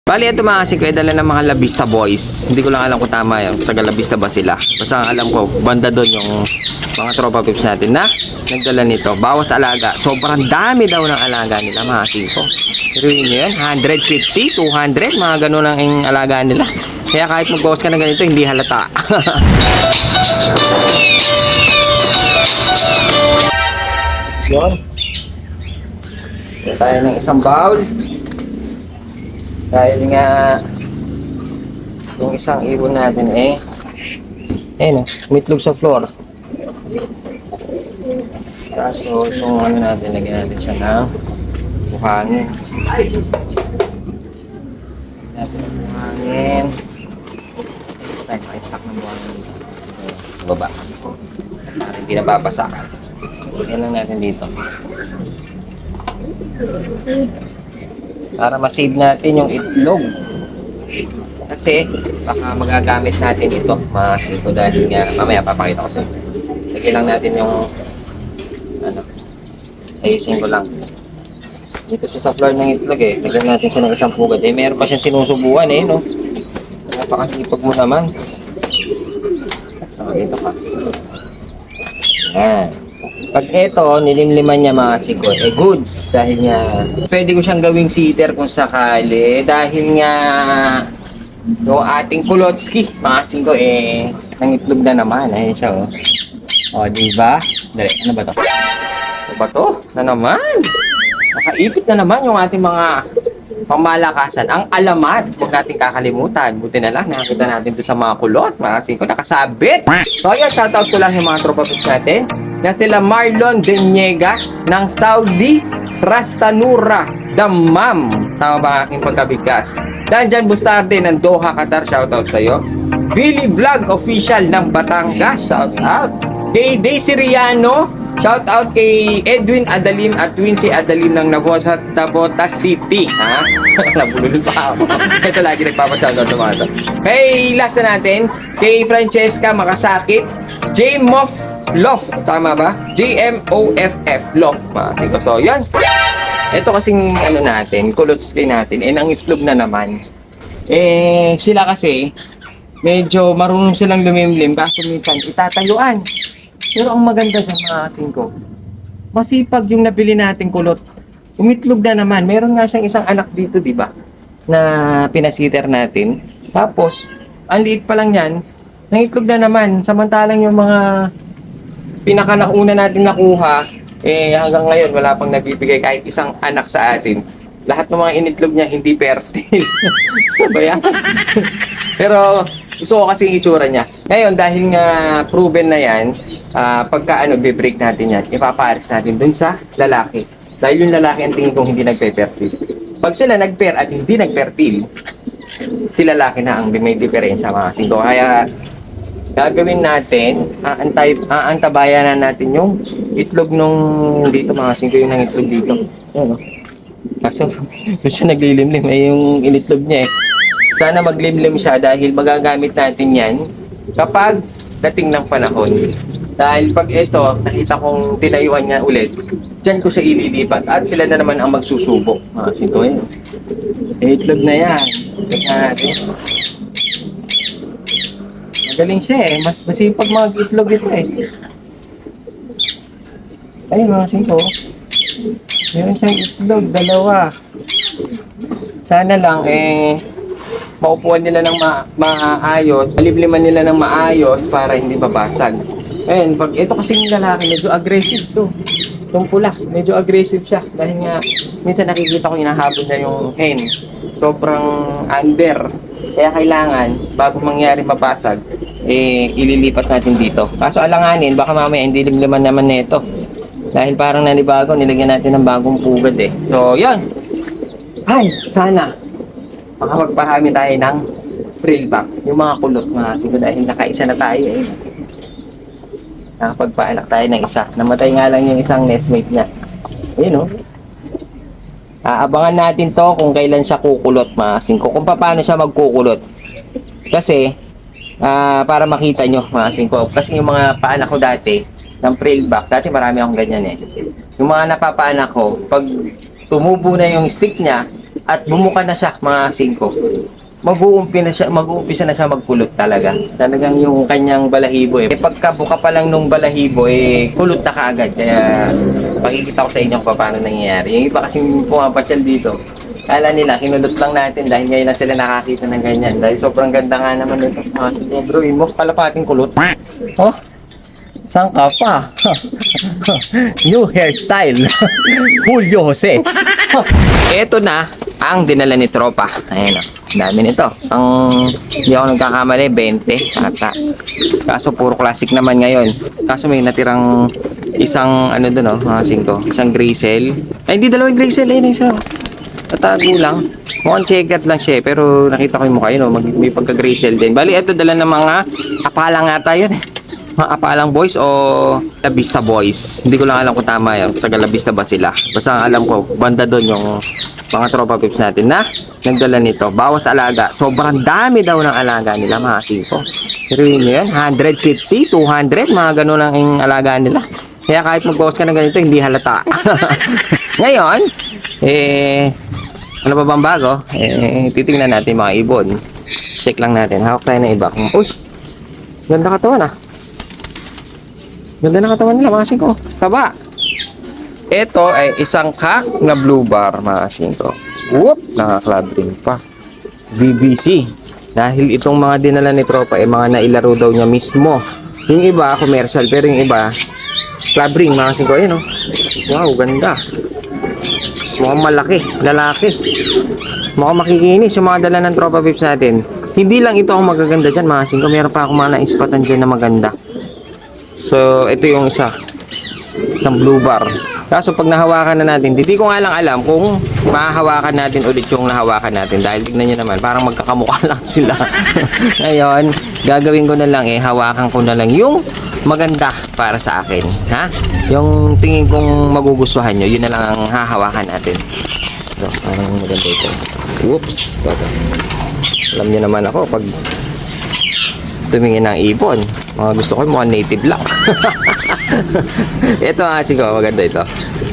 Bali, ito mga kasi ko, dala ng mga Labista boys. Hindi ko lang alam kung tama yun. Taga Labista ba sila? Basta ang alam ko, banda doon yung mga tropa pips natin na nagdala nito. Bawas alaga. Sobrang dami daw ng alaga nila mga kasi ko. Pero yun yun, 150, 200, mga ganun ang alaga nila. Kaya kahit mag-bawas ka ng ganito, hindi halata. Yun. Tayo ng isang bowl. Dahil nga yung isang ibon natin umitlog sa floor. Kaso itong ano natin, lagyan natin siya ng buhangin. Natin ng buhangin. Tayo maka-stack ng buhangin dito. Sa baba. Para hindi nababasa. Lagyan lang natin dito. Para ma-save natin yung itlog. Kasi baka magagamit natin ito mga sito dahil nga mamaya papakita ko sa inyo. Lagyan lang natin yung ayusin ko lang. Dito siya sa floor ng itlog lagyan natin siya ng isang pugad. Meron pa siyang sinusubuan no. Napakasipag mo naman. Dito ka. Yan. Pag ito, nilimliman niya mga siko, goods. Dahil nga, pwede ko siyang gawing sitter kung sakali. Dahil nga, yung ating Kulotski, mga siko, nangitlog na naman. Ayun siya, O, diba? Dali, ano ba to? Ano ba to? Na naman? Nakaipit na naman yung ating mga pamalakasan. Ang alamat, huwag natin kakalimutan. Buti na lang, nakakita natin ito sa mga kulot. Mga siko, nakasabit. So, ayan, shoutout ko lang yung mga tropa pips natin. Na sila Marlon Deniega ng Saudi Rastanura Dammam. Tama ba aking pagkabigkas? Danjan Bustarde ng Doha, Qatar. Shoutout sa'yo. Billy Vlog Official ng Batangas. Shoutout. Kay Daisy Riano. Shoutout kay Edwin Adalim at Wincy Adalim ng Navotas City. Ha? Nabulol pa ako. Ito lagi nagpapashoutout ng mga ito. Kay last na natin. Kay Francesca Makasakit. J-Moff Loft, tama ba? J-M-O-F-F, Loft, mga siko. So, yan. Ito kasing, natin, kulotski natin, nangitlog na naman. Sila kasi, medyo marunong silang lumimlim, kasi minsan itatayuan. Pero ang maganda sa mga singko, masipag yung nabili nating kulot. Umitlog na naman. Meron nga siyang isang anak dito, di ba? Na pinasiter natin. Tapos, ang liit pa lang yan, nangitlog na naman. Samantalang yung mga pinaka-nauna natin nakuha, hanggang ngayon wala pang nabibigay kahit isang anak sa atin. Lahat ng mga initlog niya hindi fertile. Ba yan? Pero gusto ko kasi yung itsura niya. Ngayon, dahil nga proven na yan, pagka be-break natin yan, ipapaaris natin dun sa lalaki. Dahil yung lalaki ang tingin kong hindi nagpe-fertile. Pag sila nag-pair at hindi nag-fertile, si lalaki na ang may diferensya mga singko. Kaya gagawin natin, aantabayan na natin yung itlog nung dito mga singko, yung nangitlog dito. Ayan, kaso, doon siya naglilimlim, yung initlog niya Sana maglimlim siya dahil magagamit natin yan kapag dating ng panahon. Dahil pag ito, nakita kong tinayuan niya ulit, dyan ko siya ililipat at sila na naman ang magsusubok. Mga singko, itlog na yan. Tignan natin. Galing siya mas masipag mag-itlog ito Ayun mga singko. Meron siyang itlog, dalawa. Sana lang maupuan nila ng maayos, malibliman nila ng maayos para hindi babasag. Ayun, pag ito kasing lalaki, medyo aggressive to. Itong pula, medyo aggressive siya. Dahil nga, minsan nakikita ko hinahabol na yung hen. Sobrang under. Kaya kailangan, bago mangyari mabasag, ililipat natin dito. Kaso alanganin, baka mamaya hindi limliman naman nito. Dahil parang nanibago, nilagyan natin ng bagong pugad So, yun. Ay, sana makapagparami tayo ng frillback. Yung mga kulot, mga singko, dahil nakaisa na tayo Nakapagpaanak tayo ng isa. Namatay nga lang yung isang nestmate niya. Ayun Aabangan natin to kung kailan siya kukulot mga singko. Kung paano siya magkukulot. Kasi, para makita nyo mga singko. Kasi yung mga paanak ko dati, ng frillback, dati marami akong ganyan Yung mga napapaanak ko, pag tumubo na yung stick niya, at bumuka na siya mga singko, mag-uumpisa na siya magkulot talaga. Talagang yung kanyang balahibo pagkabuka pa lang nung balahibo kulot na kaagad. Kaya pakikita ko sa inyo kung paano nangyayari. Yung iba kasing pumapasyal dito, kala nila kinulot lang natin dahil ngayon lang sila nakakita ng ganyan. Dahil sobrang ganda nga naman ito. Bro, mo pala pating kulot. Oh, saan ka pa? New hairstyle. Julio Jose. Ito na ang dinala ni Tropa. Ayan o. Dami nito. Hindi ako nagkakamali, 20 ata. Kaso puro classic naman ngayon. Kaso may natirang isang ano dun mga singko. Isang Grisel. Ay, hindi dalawang Grisel. Ayun, isa. Tatago lang. Mukhang checkered lang siya pero nakita ko yung mukha yun. May pagka-Grisel din. Bali, ito dala ng mga apalang ata yun mga apalang boys o La Vista boys. Hindi ko lang alam kung tama yan. Taga La Vista ba sila? Basta ang alam ko, banda doon yung mga tropa pips natin na nagdala nito. Bawas alaga. Sobrang dami daw ng alaga nila mga singko. Pero yun yun, 150, 200, mga ganun lang yung alaga nila. Kaya kahit mag-bawas ka ng ganito, hindi halata. Ngayon, ano ba bang bago? Titingnan natin mga ibon. Check lang natin. Hawak tayo ng iba. Uy, ganda katawan ah. Ganda na katawan nila, mga singko. Taba. Ito ay isang kak na blue bar, mga singko. Whoop! Naka-club ring pa. BBC. Dahil itong mga dinala ni Tropa mga nailaro daw niya mismo. Yung iba, commercial. Pero yung iba, club ring, mga singko. Ayan o. Wow, ganda. Mukhang malaki. Lalaki. Mukhang makikinis yung mga dala ng Tropa Pips natin. Hindi lang ito ang magaganda dyan, mga singko. Meron pa akong mga na-inspatan dyan na maganda. So, ito yung isang blue bar. Kaso pag nahawakan na natin, hindi ko nga lang alam kung mahahawakan natin ulit yung nahawakan natin. Dahil tignan nyo naman, parang magkakamukha lang sila. Ngayon, gagawin ko na lang hawakan ko na lang yung maganda para sa akin. Ha? Yung tingin kong magugustuhan nyo, yun na lang ang hahawakan natin. So, parang maganda ito. Whoops! Toto. Alam nyo naman ako, pag tumingin ng ibon, mga gusto ko yung mga native lang. Ito nga siguro, maganda ito.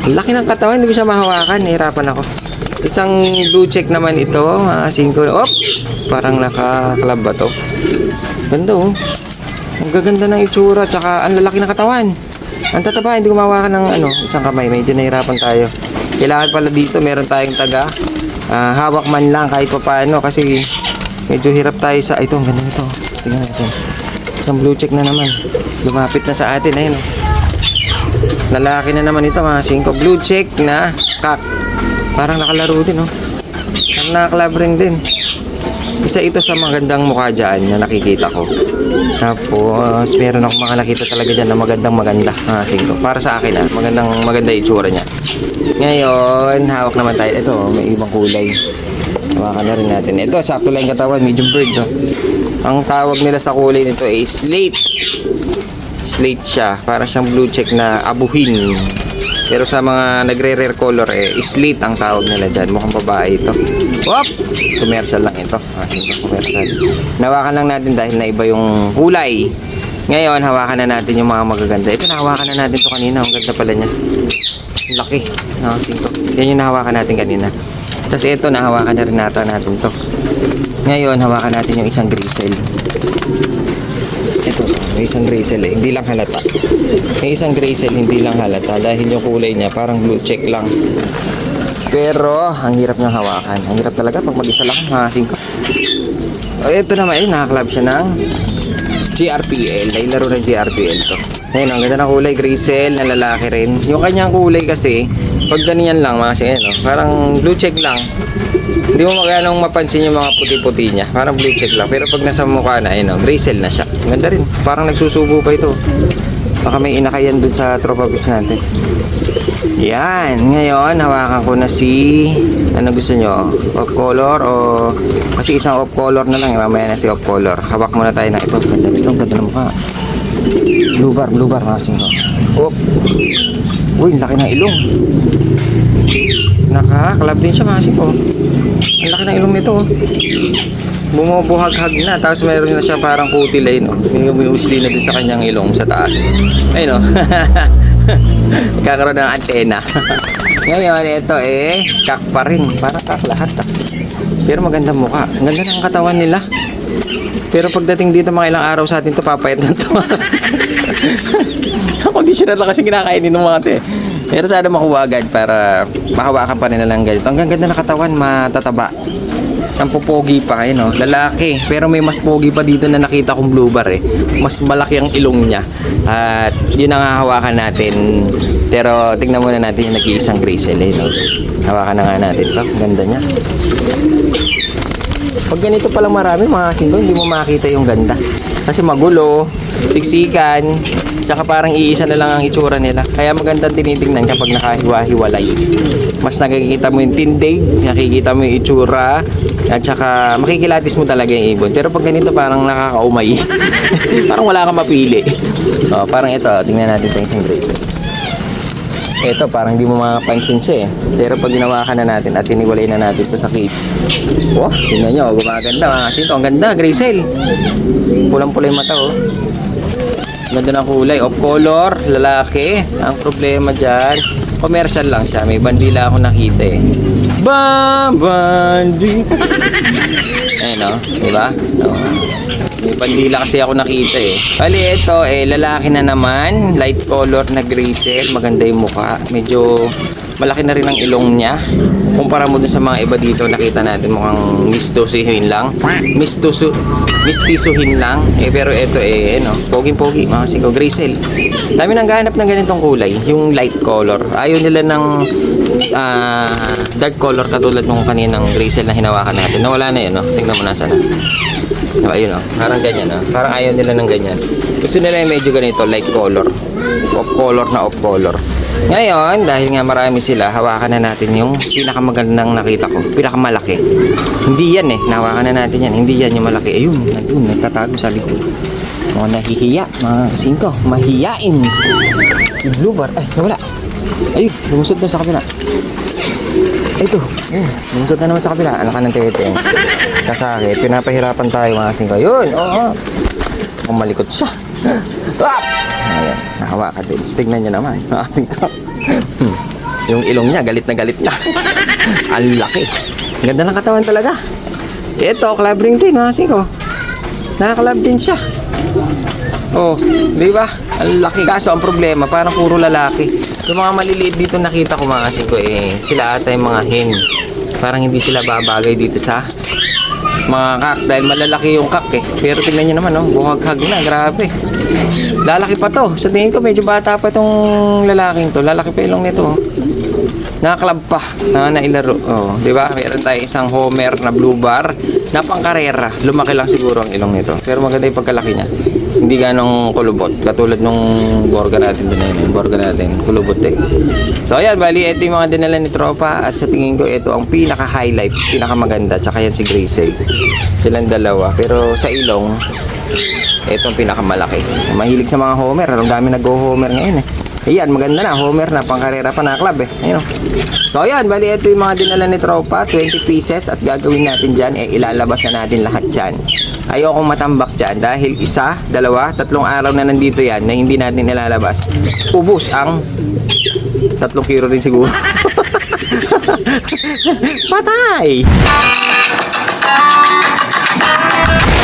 Ang laki ng katawan, hindi ko siya mahawakan. Nahirapan ako. Isang blue check naman ito, mga singko. Oh, parang naka-club ba to? Ganda oh. Ang gaganda ng itsura, tsaka ang lalaki ng katawan. Ang tataba, hindi ko mahawakan ng isang kamay. Medyo nahirapan tayo. Kailangan pala dito, meron tayong taga. Hawak man lang kahit pa paano kasi medyo hirap tayo sa ito. Ang ganda nito. Tingnan natin. Isang blue check na naman. Lumapit na sa atin. Ayun oh. Lalaki na naman ito mga singko. Blue check na kak. Parang nakalaro din oh. Parang nakaklabring din. Isa ito sa magandang mukha dyan na nakikita ko. Tapos meron akong mga nakita talaga dyan na maganda mga singko. Para sa akin maganda itsura niya. Ngayon hawak naman tayo. Ito may ibang kulay. Hawakan na rin natin. Ito sakto lang yung katawan. Medium bird oh. Ang tawag nila sa kulay nito ay slate. Slate siya. Para siyang blue check na abuhin. Pero sa mga nagre-rare color slate ang tawag nila dyan. Mukhang babae ito. Wop! Commercial lang ito. Commercial. Nawakan lang natin dahil na iba yung kulay. Ngayon, hawakan na natin yung mga magaganda. Ito, nahawakan na natin ito kanina. Ang ganda pala niya. Ang laki. Yan yung nahawakan natin kanina. Tapos ito, nahawakan na rin natin to. Ngayon, hawakan natin yung isang Grisel. Ito, may isang Grisel hindi lang halata. May isang Grisel, hindi lang halata dahil yung kulay niya parang blue check lang. Pero, ang hirap niyang hawakan. Ang hirap talaga pag mag-isa lang hahasin ko. Ito naman, nakaklab siya ng GRPL. Nailaro ng GRPL to. Ayun, ang ganda ng kulay, Grisel, na lalaki rin. Yung kanyang kulay kasi, pag ganyan lang, parang blue check lang. Hindi mo magano'ng mapansin yung mga puti-puti niya. Parang blue check lang. Pero pag nasa mukha na, Grisel na siya. Ganda rin. Parang nagsusubo pa ito. Baka may inakayan dun sa tropa fish natin. Yan. Ngayon, hawakan ko na si... Ano gusto nyo? Off color o... Kasi isang off color na lang. Mamaya na si off color. Hawak muna tayo na ito. Ganda ito. Ganda ng mukha. Blue bar. Makasin ko. Oop. Uy, laki ng ilong. Nakaklab din siya makasin ko. Ang laki ng ilong nito. Bumubuhag-hag na. Tapos mayroon na siya parang kutil ay no. May umisli na din sa kanyang ilong sa taas. Ayun no. Kakaroon ng antena. Ngayon, ito kak pa rin. Parang kak lahat Pero maganda mukha. Ang ganda ng katawan nila. Pero pagdating dito mga ilang araw sa atin to papayat na to. Conditioner lang kasi kinakainin ng mga te. Pero sana makuha agad para makawakan pa nila ng ganito. Ang ganda ng katawan, matataba. Ang pupogi pa kayo, no? Lalaki. Pero may mas pogi pa dito na nakita kong blue bar Mas malaki ang ilong niya. At yun ang hahawakan natin. Pero tingnan muna natin yung nag-iisang Grisel no? Hawakan na nga natin ito. Ganda niya. Pag ganito palang marami mga singko, hindi mo makita yung ganda. Kasi magulo, siksikan, tsaka parang iisa na lang ang itsura nila. Kaya maganda tinitingnan kapag nakahiwa-hiwalay. Mas nakikita mo yung tindig, nakikita mo yung itsura, at tsaka makikilatis mo talaga yung ibon. Pero pag ganito parang nakakaumay. Parang wala kang mapili. Parang ito, tingnan natin itong isang Grisel. Ito, parang di mo makapansin siya Pero pag ginawakan na natin at tiniwalay na natin ito sa cage. Tingnan nyo, gumaganda mga sito. Ang ganda, Grisel. Pulang-pula yung mata Ganda ng kulay. Off color, lalaki. Ang problema dyan, commercial lang siya. May bandila ako nakita Bandi. Ayun diba? May bandila kasi ako nakita Bali ito lalaki na naman, light color na Grisel, maganda yung mukha, medyo malaki na rin ang ilong niya. Kumpara mo dun sa mga iba dito, nakita natin mukhang mistisuhin lang. Mistisuhin lang. Pero ito poging-pogi, mga singko Grisel. Dami nang ganap ng ganitong kulay, yung light color. Ayaw nila ng dark color katulad nung kaninang Grisel na hinawakan natin. Nawala na yun, Tingnan mo na sana. Ayun parang ganyan Parang ayaw nila ng ganyan. Gusto nila yung medyo ganito, light color. Off color. Ngayon, dahil nga marami sila, hawakan na natin yung pinakamagandang nakita ko. Pinakamalaki. Hindi yan nahawakan na natin yan. Hindi yan yung malaki. Ayun, nandun, nagtatago sa likod. Mga nahihiya, mga singko. Mahiyain. Si blue bar, nawala. Ayun, lumusod na sa kabila. Ito, lumusod na naman sa kabila. Anak ka ng teteng. Kasakit, pinapahirapan tayo mga singko. Yun, malikot siya. Ayan, nahawakan din. Tignan nyo naman, mga singko. Yung ilong niya, galit na galit na. Ang laki. Ganda ng katawan talaga. Ito, club ring din, mga singko. Nakaklab din siya. Di ba? Ang laki. Kaso ang problema, parang puro lalaki. Yung mga maliliit dito nakita ko mga singko sila ata yung mga hen. Parang hindi sila babagay dito sa mga kak dahil malalaki yung kak Pero tingnan nyo naman buhaghag na, grabe. Lalaki pa to. Sa tingin ko medyo bata pa itong lalaking to. Lalaki pa ilong nito Nakaklab pa na nailaro. Di ba? Meron tayo isang Homer na blue bar na pangkarera. Lumaki lang siguro ang ilong nito. Pero maganda yung pagkalaki niya. Hindi ganong kulubot. Katulad nung borga natin doon yung borga natin. Kulubot So ayan, bali ito yung mga dinala ni Tropa. At sa tingin ko ito ang pinaka-highlight, pinaka-maganda. Tsaka yan si Grisel. Silang dalawa. Pero sa ilong, ito ang pinakamalaki. Mahilig sa mga Homer. Ang dami nag-ho-Homer ngayon Ayan, maganda na. Homer na, pangkarera pa na club Ayun So ayan, bali ito yung mga dinala ni Tropa. 20 pieces at gagawin natin dyan ilalabas na natin lahat dyan. Ayokong matambak dyan dahil 1, 2, 3 araw na nandito yan na hindi natin ilalabas. Ubus ang 3 kilo rin siguro. Patay!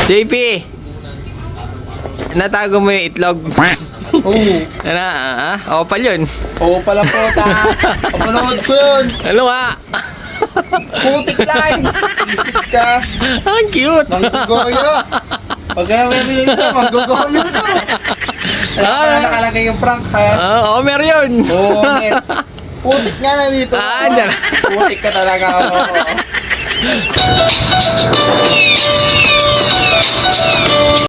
JP! Natago mo yung itlog. Opal yun. Opal ang puta. Panood ko yun. Ano nga? Putik lang. Isip ka. Ang cute. Manggugoyo. Pag kaya may bilhin ito, manggugoyo ito. Wala nakalagay yung prank Homer yun. Homer. Putik nga na dito. Dyan. Putik ka talaga.